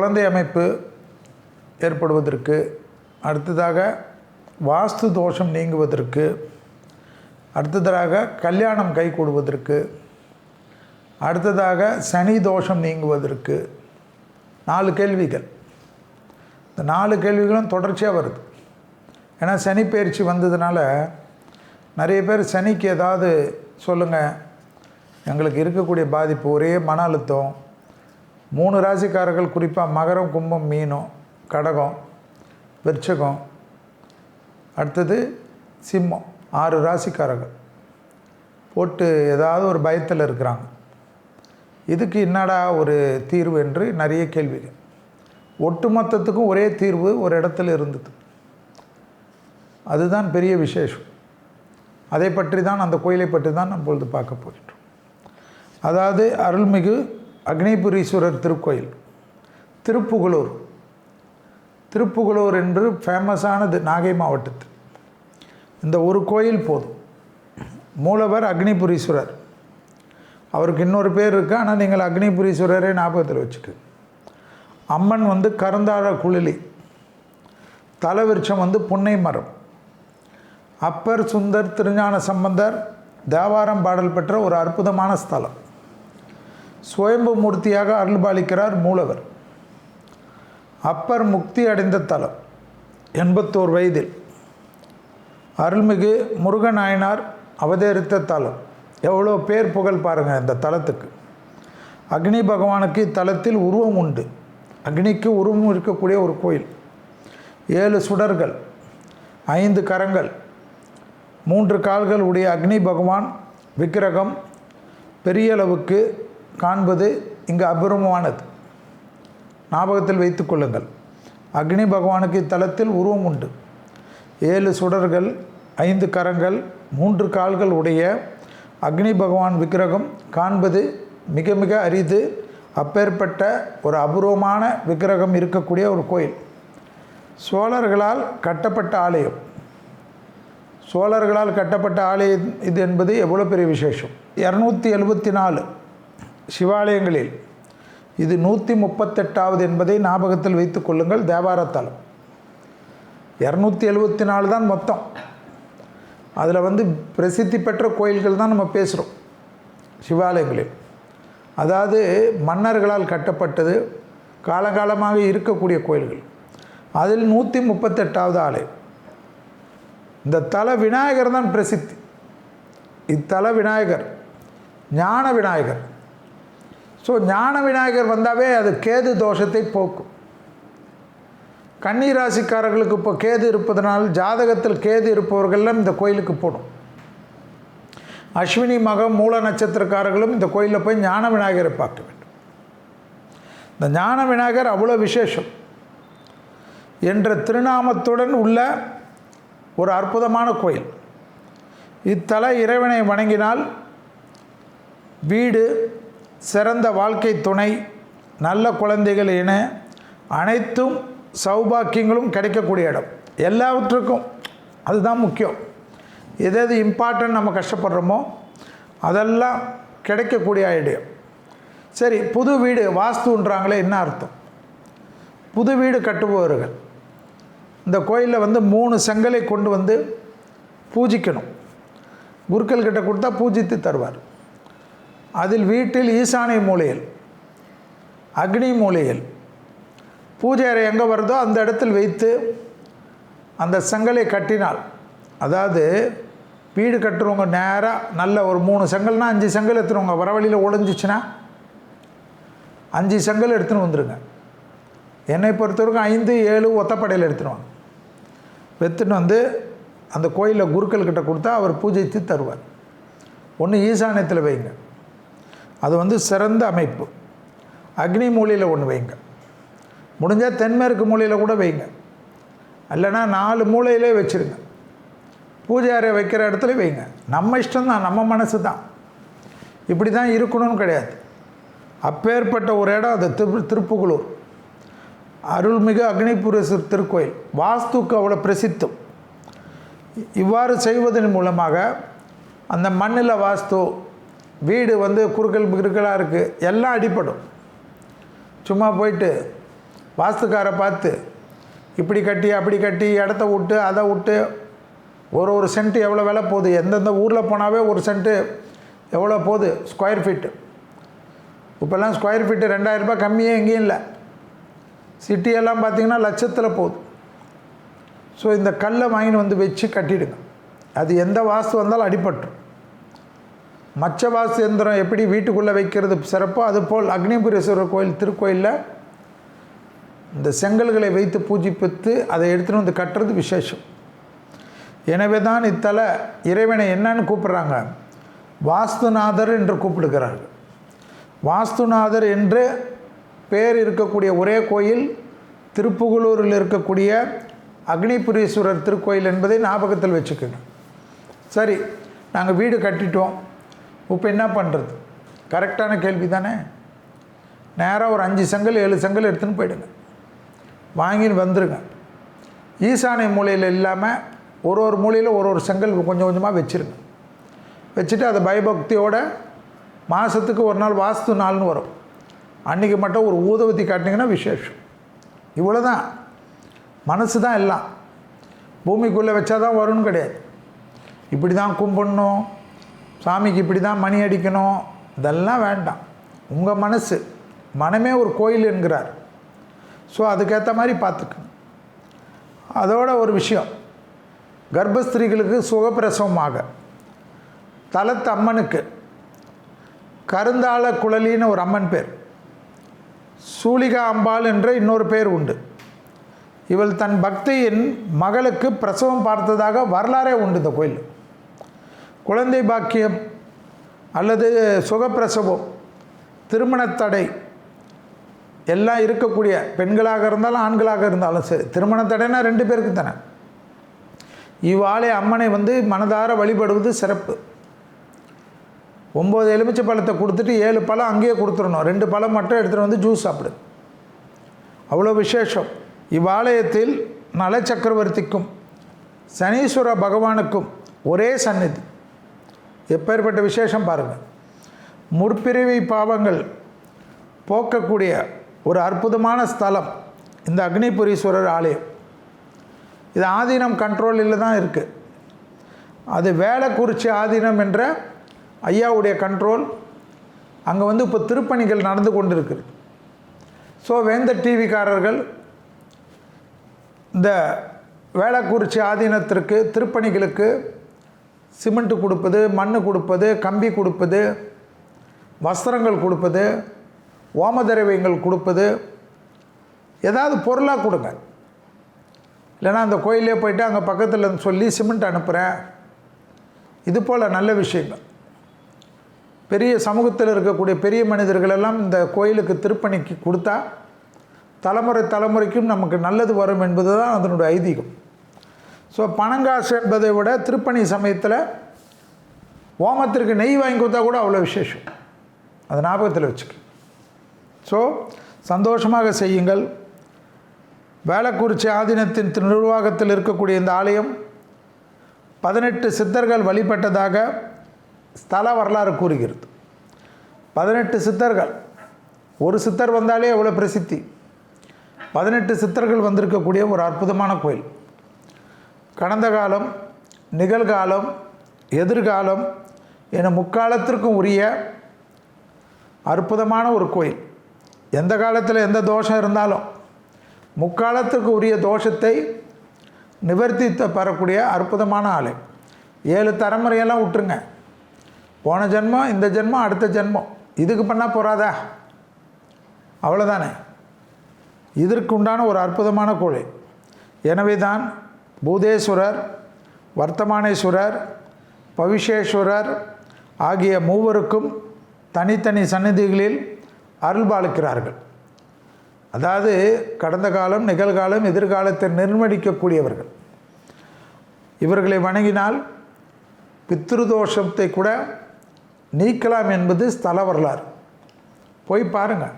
குழந்தை அமைப்பு ஏற்படுவதற்கு, அடுத்ததாக வாஸ்து தோஷம் நீங்குவதற்கு, அடுத்ததாக கல்யாணம் கைகூடுவதற்கு, அடுத்ததாக சனி தோஷம் நீங்குவதற்கு 4 கேள்விகள். இந்த 4 கேள்விகளும் தொடர்ச்சியாக வருது. ஏன்னா சனி பயிற்சி வந்ததுனால நிறைய பேர் சனிக்கு ஏதாவது சொல்லுங்கள், எங்களுக்கு இருக்கக்கூடிய பாதிப்பு ஒரே மன அழுத்தம். 3 ராசிக்காரர்கள், குறிப்பாக மகரம், கும்பம், மீனம், கடகம், விருச்சகம், அடுத்தது சிம்மம், 6 ராசிக்காரர்கள் போட்டு ஏதாவது ஒரு பயத்தில் இருக்கிறாங்க. இதுக்கு என்னடா ஒரு தீர்வு என்று நிறைய கேள்விகள். ஒட்டுமொத்தத்துக்கும் ஒரே தீர்வு ஒரு இடத்துல இருந்தது. அதுதான் பெரிய விசேஷம். அதை பற்றி தான், அந்த கோயிலை பற்றி தான் நம்ம பொழுது பார்க்க போயிட்டோம். அதாவது அருள்மிகு அக்னிபுரீஸ்வரர் திருக்கோயில், திருப்புகலூர். திருப்புகலூர் என்று ஃபேமஸானது நாகை மாவட்டத்தில். இந்த ஒரு கோயில் போதும். மூலவர் அக்னிபுரீஸ்வரர். அவருக்கு இன்னொரு பேர் இருக்குது, ஆனால் நீங்கள் அக்னிபுரீஸ்வரரே ஞாபகத்தில் வச்சுக்கு. அம்மன் வந்து கருந்தாழ குளிலி, தலவிருட்சம் வந்து புன்னை மரம். அப்பர் சுந்தர் திருஞான சம்பந்தர் தேவாரம் பாடல் பெற்ற ஒரு அற்புதமான ஸ்தலம். சுயம்பு மூர்த்தியாக அருள்பாலிக்கிறார் மூலவர். அப்பர் முக்தி அடைந்த தலம், 81 வயதில். அருள்மிகு முருகநாயனார் அவதரித்த தலம். எவ்வளோ பேர் புகழ் பாருங்கள் இந்த தலத்துக்கு. அக்னி பகவானுக்கு இத்தலத்தில் உருவம் உண்டு. அக்னிக்கு உருவம் இருக்கக்கூடிய ஒரு கோயில். 7 சுடர்கள், 5 கரங்கள், 3 கால்கள் உடைய அக்னி பகவான் விக்கிரகம் பெரிய அளவுக்கு காண்பது இங்கு அபூர்வமானது. ஞாபகத்தில் வைத்து கொள்ளுங்கள். அக்னி பகவானுக்கு இத்தலத்தில் உருவம் உண்டு. 7 சுடர்கள், 5 கரங்கள், 3 கால்கள் உடைய அக்னி பகவான் விக்கிரகம் காண்பது மிக மிக அரிது. அப்பேற்பட்ட ஒரு அபூர்வமான விக்கிரகம் இருக்கக்கூடிய ஒரு கோயில். சோழர்களால் கட்டப்பட்ட ஆலயம். சோழர்களால் கட்டப்பட்ட ஆலயம் இது என்பது எவ்வளோ பெரிய விசேஷம். 274 சிவாலயங்களில் இது 138வது என்பதை ஞாபகத்தில் வைத்து கொள்ளுங்கள். தேவாரத்தலம் 274 தான் மொத்தம். அதில் வந்து பிரசித்தி பெற்ற கோயில்கள் தான் நம்ம பேசுகிறோம் சிவாலயங்களில். அதாவது மன்னர்களால் கட்டப்பட்டது, காலகாலமாக இருக்கக்கூடிய கோயில்கள். அதில் 138வது ஆலயம். இந்த தல விநாயகர் தான் பிரசித்தி. இத்தல விநாயகர் ஞான விநாயகர். ஸோ ஞான விநாயகர் வந்தாவே அது கேது தோஷத்தை போக்கும். கன்னி ராசிக்காரர்களுக்கு இப்போ கேது இருப்பதனால், ஜாதகத்தில் கேது இருப்பவர்கள்லாம் இந்த கோயிலுக்கு போடும். அஸ்வினி மகம் மூல நட்சத்திரக்காரர்களும் இந்த கோயிலில் போய் ஞான விநாயகரை பார்க்க வேண்டும். இந்த ஞான விநாயகர் அவ்வளோ விசேஷம் என்ற திருநாமத்துடன் உள்ள ஒரு அற்புதமான கோயில். இத்தல இறைவனை வணங்கினால் வீடு, சிறந்த வாழ்க்கை துணை, நல்ல குழந்தைகள் என அனைத்தும் சௌபாக்கியங்களும் கிடைக்கக்கூடிய இடம். எல்லாவற்றுக்கும் அதுதான் முக்கியம். எது இம்பார்ட்டன்ட் நம்ம கஷ்டப்படுறோமோ அதெல்லாம் கிடைக்கக்கூடிய இடம். சரி, புது வீடு வாஸ்துன்றாங்களே, என்ன அர்த்தம்? புது வீடு கட்டுபவர்கள் இந்த கோயிலில் வந்து 3 செங்கலை கொண்டு வந்து பூஜிக்கணும். குருக்கள் கிட்ட கொடுத்தா பூஜித்து தருவார். அதில் வீட்டில் ஈசானை மூலையில், அக்னி மூலையில், பூஜை அறை எங்கே வருதோ அந்த இடத்தில் வைத்து அந்த செங்கலை கட்டினால், அதாவது வீடு கட்டுறவங்க நேராக நல்ல ஒரு 3 செங்கல்னால் 5 செங்கல் எடுத்துருவாங்க. வர வழியில் உடஞ்சிச்சின்னா 5 செங்கல் எடுத்துன்னு வந்துடுங்க. என்னை பொறுத்தவரைக்கும் 5, 7 ஒத்தப்படையில் எடுத்துருவாங்க. எடுத்துன்னு வந்து அந்த கோயிலில் குருக்கள்கிட்ட கொடுத்தா அவர் பூஜைத்து தருவார். ஒன்று ஈசானியத்தில் வைங்க, அது வந்து சிறந்த அமைப்பு. அக்னி மூலையில் ஒன்று வைங்க, முடிஞ்சால் தென்மேற்கு மூலையில் கூட வைங்க, இல்லைன்னா 4 மூலையிலே வச்சுருங்க. பூஜை அறை வைக்கிற இடத்துல வைங்க. நம்ம இஷ்டம்தான், நம்ம மனசு தான். இப்படி தான் இருக்கணும்னு கிடையாது. அப்பேற்பட்ட ஒரு இடம் அது திருப்புகலூர் அருள்மிகு அக்னிபுரீஸ்வரர் திருக்கோயில். வாஸ்துக்கு அவ்வளோ பிரசித்தம். இவ்வாறு செய்வதன் மூலமாக அந்த மண்ணில் வாஸ்து, வீடு வந்து குறுக்கலாக இருக்குது, எல்லாம் அடிப்படும். சும்மா போயிட்டு வாஸ்துக்காரை பார்த்து இப்படி கட்டி அப்படி கட்டி இடத்த விட்டு அதை விட்டு ஒரு சென்ட்டு எவ்வளோ விலை போகுது, எந்தெந்த ஊரில் போனாவே ஒரு சென்ட்டு எவ்வளோ போகுது ஸ்கொயர் ஃபீட்டு. இப்போல்லாம் ஸ்கொயர் ஃபீட்டு 2000 ரூபாய் கம்மியே எங்கேயும் இல்லை. சிட்டியெல்லாம் பார்த்திங்கன்னா லட்சத்தில் போகுது. ஸோ இந்த கல்லை வாங்கின்னு வந்து வச்சு கட்டிடுங்க. அது எந்த வாஸ்து வந்தாலும் அடிபட்டுரும். மச்ச வாஸ்து எந்திரம் எப்படி வீட்டுக்குள்ளே வைக்கிறது சிறப்போ அதுபோல் அக்னிபுரீஸ்வரர் கோயில் திருக்கோயிலில் இந்த செங்கல்களை வைத்து பூஜிப்பித்து அதை எடுத்துகிட்டு வந்து கட்டுறது விசேஷம். எனவே தான் இத்தல இறைவனை என்னன்னு கூப்பிட்றாங்க, வாஸ்துநாதர் என்று கூப்பிடுகிறார்கள். வாஸ்துநாதர் என்று பேர் இருக்கக்கூடிய ஒரே கோயில் திருப்புகலூரில் இருக்கக்கூடிய அக்னிபுரீஸ்வரர் திருக்கோயில் என்பதை ஞாபகத்தில் வச்சுக்கோங்க. சரி, நாங்கள் வீடு கட்டிட்டோம், இப்போ என்ன பண்ணுறது? கரெக்டான கேள்வி தானே. நேராக ஒரு 5 செங்கல் 7 செங்கல் எடுத்துன்னு போயிடுங்க, வாங்கின்னு வந்துடுங்க. ஈசானிய மூலையில் இல்லாமல் ஒரு மூலையில் ஒரு செங்கல் கொஞ்சம் கொஞ்சமாக வச்சுருங்க. வச்சுட்டு அதை பயபக்தியோட மாதத்துக்கு ஒரு நாள் வாஸ்து நாள்னு வரும், அன்றைக்கி மட்டும் ஒரு ஊதுவத்தி காட்டினீங்கன்னா விசேஷம். இவ்வளோ தான். மனசு தான் எல்லாம். பூமிக்குள்ளே வச்சா தான் வரும்னு கிடையாது. இப்படி தான் கும்பிடணும், சாமிக்கு இப்படி தான் மணி அடிக்கணும், இதெல்லாம் வேண்டாம். உங்கள் மனசு, மனமே ஒரு கோயில் என்கிறார். ஸோ அதுக்கேற்ற மாதிரி பார்த்துக்கணும். அதோட ஒரு விஷயம், கர்ப்பஸ்திரீகளுக்கு சுகப்பிரசவமாக தலத்து அம்மனுக்கு கருந்தாள குழலின்னு ஒரு அம்மன் பேர், சூலிகா அம்பாள் என்ற இன்னொரு பேர் உண்டு. இவள் தன் பக்தியின் மகளுக்கு பிரசவம் பார்த்ததாக வரலாறே உண்டு. இந்த கோயில் குழந்தை பாக்கியம் அல்லது சுகப்பிரசவம், திருமணத்தடை எல்லாம் இருக்கக்கூடிய பெண்களாக இருந்தாலும் ஆண்களாக இருந்தாலும் சரி, திருமணத்தடைனா 2 பேருக்கு தானே. இவ்வாளை அம்மனை மனதார வழிபடுவது சிறப்பு. 9 எலுமிச்சை பழத்தை கொடுத்துட்டு 7 பழம் அங்கேயே கொடுத்துடணும், 2 பழம் மட்டும் எடுத்துகிட்டு வந்து ஜூஸ் சாப்பிடு. அவ்வளோ விசேஷம். இவ்வாலயத்தில் நல சக்கரவர்த்திக்கும் சனீஸ்வர பகவானுக்கும் ஒரே சந்நிதி. எப்பேற்பட்ட விசேஷம் பாருங்கள். முற்பிறவி பாவங்கள் போக்கக்கூடிய ஒரு அற்புதமான ஸ்தலம் இந்த அக்னிபுரீஸ்வரர் ஆலயம். இது ஆதீனம் கண்ட்ரோலில் தான் இருக்குது. அது வேளக்குறிச்சி ஆதீனம் என்ற ஐயாவுடைய கண்ட்ரோல். அங்கே இப்போ திருப்பணிகள் நடந்து கொண்டு இருக்குது. ஸோ வேந்தர் டிவிக்காரர்கள் இந்த வேளக்குறிச்சி ஆதீனத்திற்கு திருப்பணிகளுக்கு சிமெண்ட்டு கொடுப்பது, மண் கொடுப்பது, கம்பி கொடுப்பது, வஸ்திரங்கள் கொடுப்பது, ஓமதிரவியங்கள் கொடுப்பது, ஏதாவது பொருளாக கொடுங்க. இல்லைனா அந்த கோயிலே போய்ட்டு அங்கே பக்கத்தில் சொல்லி சிமெண்ட் அனுப்புகிறேன். இது போல் நல்ல விஷயங்கள். பெரிய சமூகத்தில் இருக்கக்கூடிய பெரிய மனிதர்களெல்லாம் இந்த கோயிலுக்கு திருப்பணிக்கு கொடுத்தா தலைமுறைக்கும் நமக்கு நல்லது வரும் என்பது தான் அதனுடைய ஐதீகம். ஸோ பணங்காசு என்பதை விட திருப்பணி சமயத்தில் ஓமத்திற்கு நெய் வாங்கி கொடுத்தா கூட அவ்வளோ விசேஷம். அது ஞாபகத்தில் வச்சுக்க. ஸோ சந்தோஷமாக செய்யுங்கள். வேளக்குறிச்சி ஆதீனத்தின் நிர்வாகத்தில் இருக்கக்கூடிய இந்த ஆலயம் 18 சித்தர்கள் வழிபட்டதாக ஸ்தல வரலாறு கூறுகிறது. 18 சித்தர்கள், ஒரு சித்தர் வந்தாலே எவ்வளோ பிரசித்தி. 18 சித்தர்கள் வந்திருக்கக்கூடிய ஒரு அற்புதமான கோயில். கடந்த காலம், நிகழ்காலம், எதிர்காலம் என முக்காலத்திற்கும் உரிய அற்புதமான ஒரு கோயில். எந்த காலத்தில் எந்த தோஷம் இருந்தாலும் முக்காலத்துக்கு உரிய தோஷத்தை நிவர்த்தி பெறக்கூடிய அற்புதமான ஆலயம். 7 தலைமுறையெல்லாம் விட்டுருங்க. போன ஜென்மம், இந்த ஜென்மம், அடுத்த ஜென்மம், இதுக்கு பண்ணால் போகாதா? அவ்வளோதானே. இதற்கு உண்டான ஒரு அற்புதமான கோயில். எனவே தான் பூதேஸ்வரர், வர்த்தமானேஸ்வரர், பவிஷேஸ்வரர் ஆகிய மூவருக்கும் தனித்தனி சந்நிதிகளில் அருள்பாலிக்கிறார்கள். அதாவது கடந்த காலம், நிகழ்காலம், எதிர்காலத்தை நிர்ணயிக்கக்கூடியவர்கள். இவர்களை வணங்கினால் பித்ருதோஷத்தை கூட நீக்கலாம் என்பது ஸ்தல வரலாறு. போய் பாருங்கள்.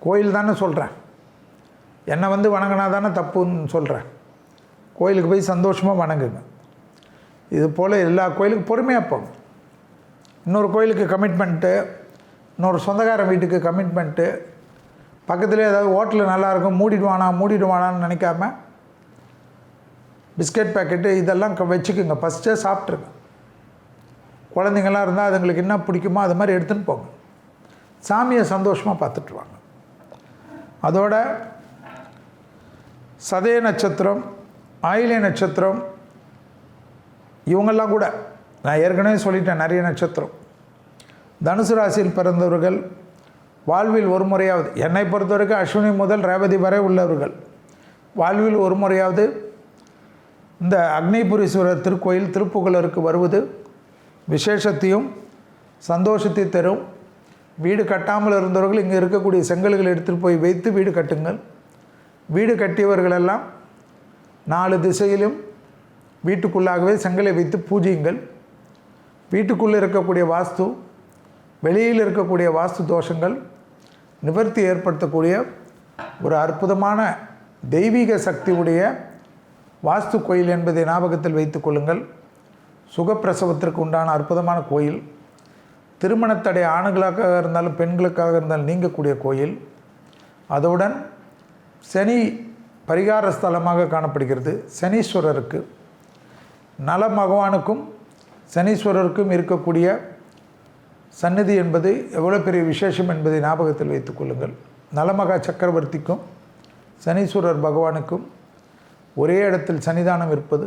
கோயில் தானே சொல்கிறேன், என்னை வணங்கினா தானே தப்புன்னு சொல்கிறேன். கோயிலுக்கு போய் சந்தோஷமாக வணங்குங்க. இது போல் எல்லா கோயிலுக்கும் பொறுமையாக போங்க. இன்னொரு கோயிலுக்கு கமிட்மெண்ட்டு, இன்னொரு சொந்தக்காரன் வீட்டுக்கு கமிட்மெண்ட்டு, பக்கத்துலேயே ஏதாவது ஹோட்டலில் நல்லாயிருக்கும் மூடிடுவானான்னு நினைக்காம பிஸ்கட் பேக்கெட்டு இதெல்லாம் வச்சுக்கோங்க, ஃபஸ்ட்டே சாப்பிட்ருங்க. குழந்தைங்கள்லாம் இருந்தால் அதுங்களுக்கு என்ன பிடிக்குமோ அது மாதிரி எடுத்துன்னு போங்க. சாமியை சந்தோஷமாக பார்த்துட்ருவாங்க. அதோட சதய நட்சத்திரம், ஆயிலை நட்சத்திரம் இவங்கெல்லாம் கூட நான் ஏற்கனவே சொல்லிட்டேன், நிறைய நட்சத்திரம். தனுசு ராசியில் பிறந்தவர்கள் வாழ்வில் ஒரு முறையாவது, என்னை பொறுத்த வரைக்கும் அஸ்வினி முதல் ரேவதி வரை உள்ளவர்கள் வாழ்வில் ஒரு முறையாவது இந்த அக்னிபுரீஸ்வரர் திருக்கோயில் திருப்புகலருக்கு வருவது விசேஷத்தையும் சந்தோஷத்தையும் தரும். வீடு கட்டாமல் இருந்தவர்கள் இங்கே இருக்கக்கூடிய செங்கல்களை எடுத்துகிட்டு போய் வைத்து வீடு கட்டுங்கள். வீடு கட்டியவர்களெல்லாம் 4 திசையிலும் வீட்டுக்குள்ளாகவே செங்கலை வைத்து பூஜியுங்கள். வீட்டுக்குள்ளே இருக்கக்கூடிய வாஸ்து, வெளியில் இருக்கக்கூடிய வாஸ்து தோஷங்கள் நிவர்த்தி ஏற்படுத்தக்கூடிய ஒரு அற்புதமான தெய்வீக சக்தி உடைய வாஸ்து கோயில் என்பதை ஞாபகத்தில் வைத்து கொள்ளுங்கள். சுகப்பிரசவத்திற்கு உண்டான அற்புதமான கோயில். திருமணத்தடை ஆண்களுக்காக இருந்தாலும் பெண்களுக்காக இருந்தாலும் நீங்கக்கூடிய கோயில். அதோடன் சனி பரிகார ஸ்தலமாக காணப்படுகிறது. சனீஸ்வரருக்கு, நல பகவானுக்கும் சனீஸ்வரருக்கும் இருக்கக்கூடிய சந்நிதி என்பது எவ்வளோ பெரிய விசேஷம் என்பதை ஞாபகத்தில் வைத்துக் கொள்ளுங்கள். நலமகா சக்கரவர்த்திக்கும் சனீஸ்வரர் பகவானுக்கும் ஒரே இடத்தில் சன்னிதானம் இருப்பது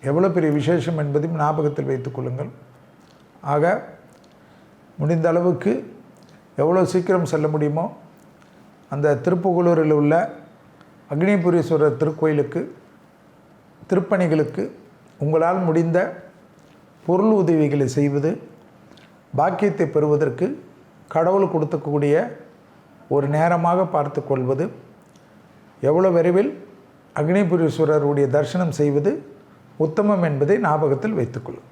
எவ்வளோ பெரிய விசேஷம் என்பதையும் ஞாபகத்தில் வைத்துக் கொள்ளுங்கள். ஆக முடிந்த அளவுக்கு எவ்வளோ சீக்கிரம் செல்ல முடியுமோ அந்த திருப்புகலூரில் உள்ள அக்னிபுரீஸ்வரர் திருக்கோயிலுக்கு, திருப்பணிகளுக்கு உங்களால் முடிந்த பொருள் உதவிகளை செய்வது பாக்கியத்தை பெறுவதற்கு கடவுள் கொடுக்கக்கூடிய ஒரு நேரமாக பார்த்து கொள்வது, எவ்வளோ விரைவில் அக்னிபுரீஸ்வரருடைய தரிசனம் செய்வது உத்தமம் என்பதை ஞாபகத்தில் வைத்துக்கொள்ளும்.